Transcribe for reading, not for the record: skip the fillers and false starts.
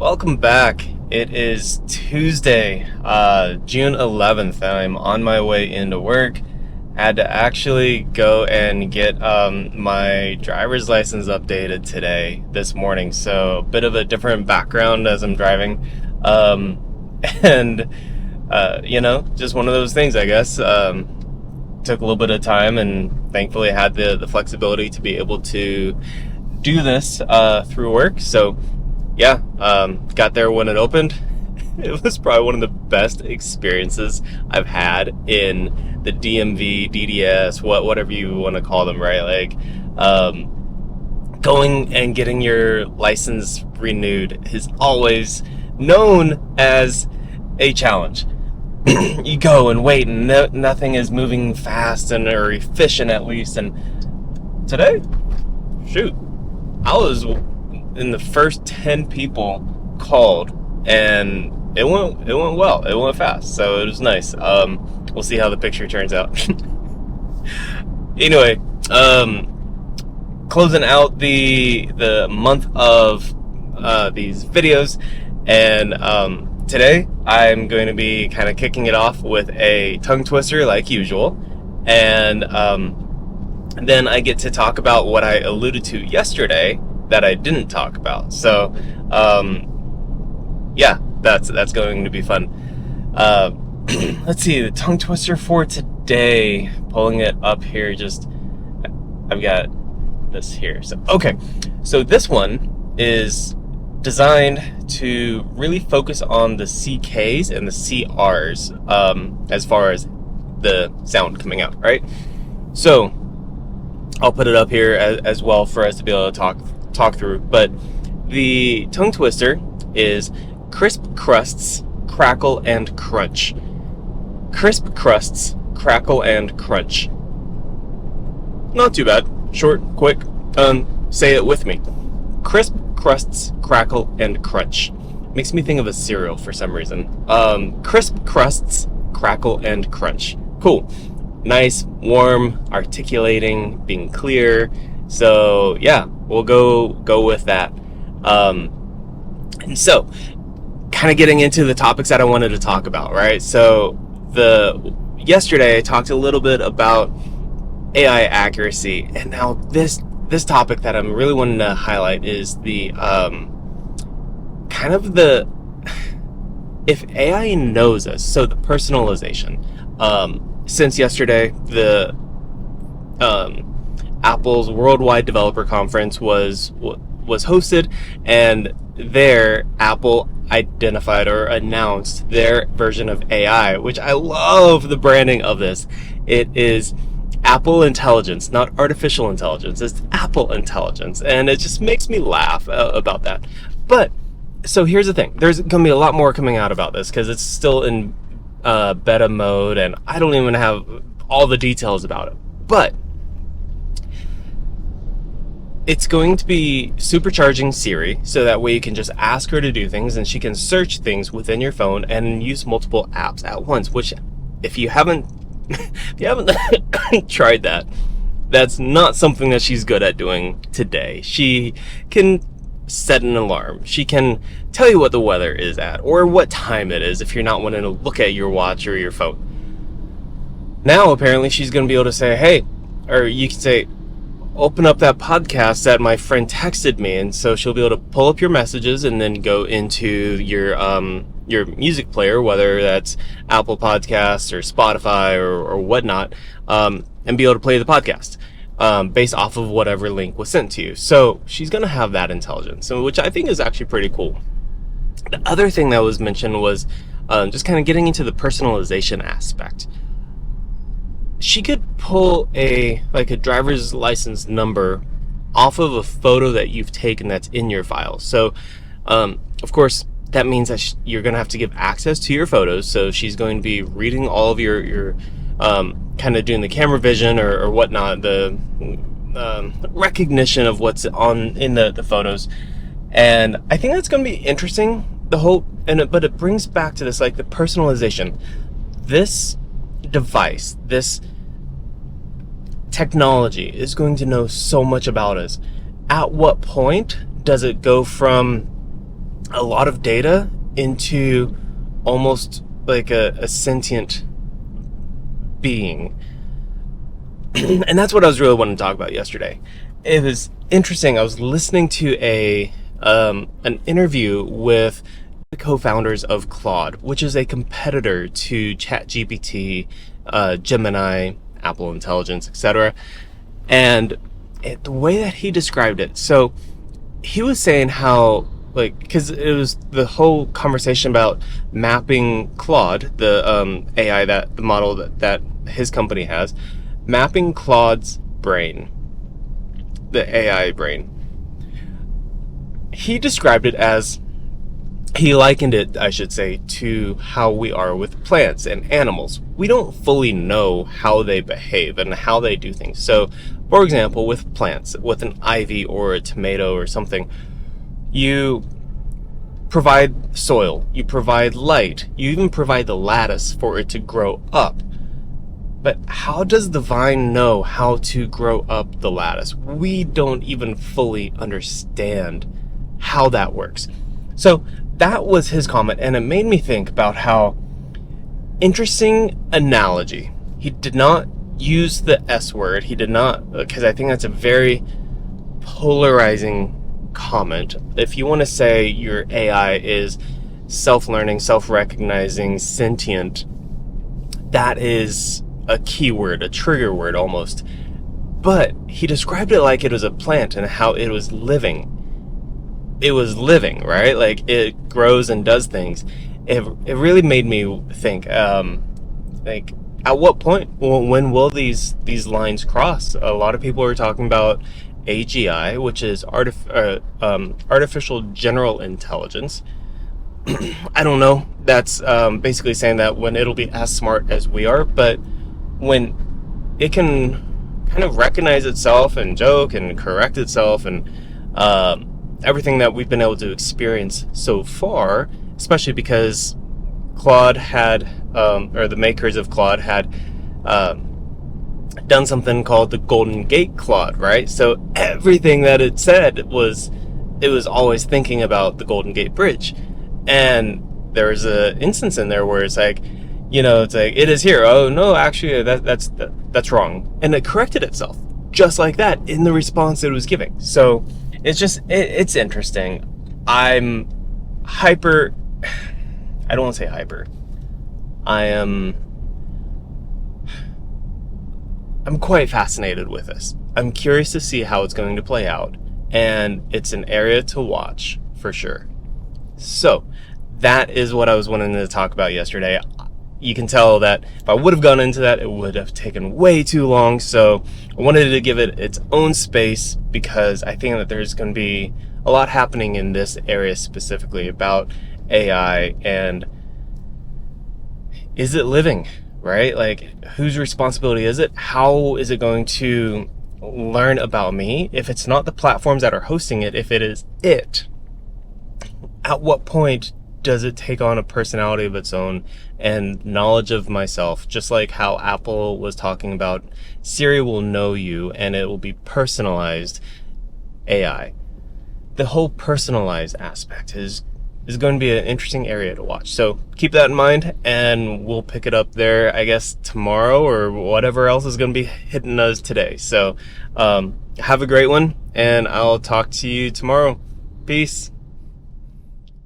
Welcome back. It is Tuesday, June 11th, and I'm on my way into work. Had to actually go and get my driver's license updated this morning, so a bit of a different background as I'm driving. And just one of those things, I guess. Took a little bit of time, and thankfully had the flexibility to be able to do this through work. So yeah, got there when it opened. It was probably one of the best experiences I've had in the DMV, DDS, whatever you want to call them, right? Like, going and getting your license renewed is always known as a challenge. You go and wait, and nothing is moving fast or efficient, at least. And today, shoot, I was in the first 10 people called, and it went well. It went fast, so it was nice. We'll see how the picture turns out. Anyway, closing out the month of these videos, and today I'm going to be kind of kicking it off with a tongue twister like usual, and then I get to talk about what I alluded to yesterday that I didn't talk about. So yeah, that's going to be fun. Let's see, the tongue twister for today, pulling it up here, I've got this here. So okay, so this one is designed to really focus on the CKs and the CRs as far as the sound coming out, right? So I'll put it up here as well for us to be able to talk through. But the tongue twister is crisp crusts, crackle and crunch. Crisp crusts, crackle and crunch. Not too bad. Short, quick. Say it with me. Crisp crusts, crackle and crunch. Makes me think of a cereal for some reason. Crisp crusts, crackle and crunch. Cool. Nice, warm, articulating, being clear. So yeah, we'll go with that. And so, kind of getting into the topics that I wanted to talk about, right? So yesterday I talked a little bit about AI accuracy, and now this topic that I'm really wanting to highlight is the kind of the, if AI knows us, so the personalization. Since yesterday, the Apple's Worldwide Developer Conference was hosted, and there Apple identified or announced their version of AI, which I love the branding of this. It is Apple Intelligence, not artificial intelligence. It's Apple Intelligence, and it just makes me laugh about that. But so here's the thing: there's gonna be a lot more coming out about this because it's still in beta mode, and I don't even have all the details about it. But it's going to be supercharging Siri, so that way you can just ask her to do things, and she can search things within your phone and use multiple apps at once. Which, if you haven't tried that, that's not something that she's good at doing today. She can set an alarm. She can tell you what the weather is at, or what time it is if you're not wanting to look at your watch or your phone. Now, apparently, she's going to be able to say, hey, or you can say, open up that podcast that my friend texted me, and so she'll be able to pull up your messages and then go into your music player, whether that's Apple Podcasts or Spotify or whatnot, and be able to play the podcast based off of whatever link was sent to you. So she's going to have that intelligence, which I think is actually pretty cool. The other thing that was mentioned was just kind of getting into the personalization aspect. She could pull a driver's license number off of a photo that you've taken that's in your file. So, of course, that means that you're going to have to give access to your photos. So she's going to be reading all of your kind of doing the camera vision or whatnot, the recognition of what's in the photos. And I think that's going to be interesting. But it brings back to this, like, the personalization. This device, this technology is going to know so much about us. At what point does it go from a lot of data into almost like a sentient being. And that's what I was really wanting to talk about yesterday. It was interesting. I was listening to an interview with the co-founders of Claude, which is a competitor to ChatGPT, Gemini, Apple Intelligence, etc. And the way that he described it, so he was saying how, like, because it was the whole conversation about mapping Claude, the AI, that the model that his company has, mapping Claude's brain, the AI brain. He described it as, he likened it, I should say, to how we are with plants and animals. We don't fully know how they behave and how they do things. So, for example, with plants, with an ivy or a tomato or something, you provide soil, you provide light, you even provide the lattice for it to grow up. But how does the vine know how to grow up the lattice? We don't even fully understand how that works. So that was his comment, and it made me think about how interesting analogy. He did not use the S word. He did not, because I think that's a very polarizing comment. If you want to say your AI is self-learning, self-recognizing, sentient, that is a keyword, a trigger word almost. But he described it like it was a plant and how it was living. It was living, right? Like, it grows and does things. It really made me think, like, at what point, when will these lines cross? A lot of people are talking about AGI, which is artificial general intelligence. I don't know. That's basically saying that when it'll be as smart as we are, but when it can kind of recognize itself and joke and correct itself and everything that we've been able to experience so far, especially because Claude had, or the makers of Claude had done something called the Golden Gate Claude, right? So everything that it said it was always thinking about the Golden Gate Bridge. And there was an instance in there where it's like, it's like, it is here. Oh no, actually that's wrong. And it corrected itself just like that in the response it was giving. So it's interesting. I'm hyper, I don't want to say hyper. I'm quite fascinated with this. I'm curious to see how it's going to play out, and it's an area to watch for sure. So that is what I was wanting to talk about yesterday. You can tell that if I would have gone into that, it would have taken way too long. So I wanted to give it its own space because I think that there's going to be a lot happening in this area specifically about AI, and is it living, right? Like, whose responsibility is it? How is it going to learn about me if it's not the platforms that are hosting it? If it is it, at what point does it take on a personality of its own and knowledge of myself? Just like how Apple was talking about, Siri will know you and it will be personalized AI. The whole personalized aspect is going to be an interesting area to watch. So keep that in mind, and we'll pick it up there, I guess, tomorrow or whatever else is going to be hitting us today. So have a great one, and I'll talk to you tomorrow. Peace.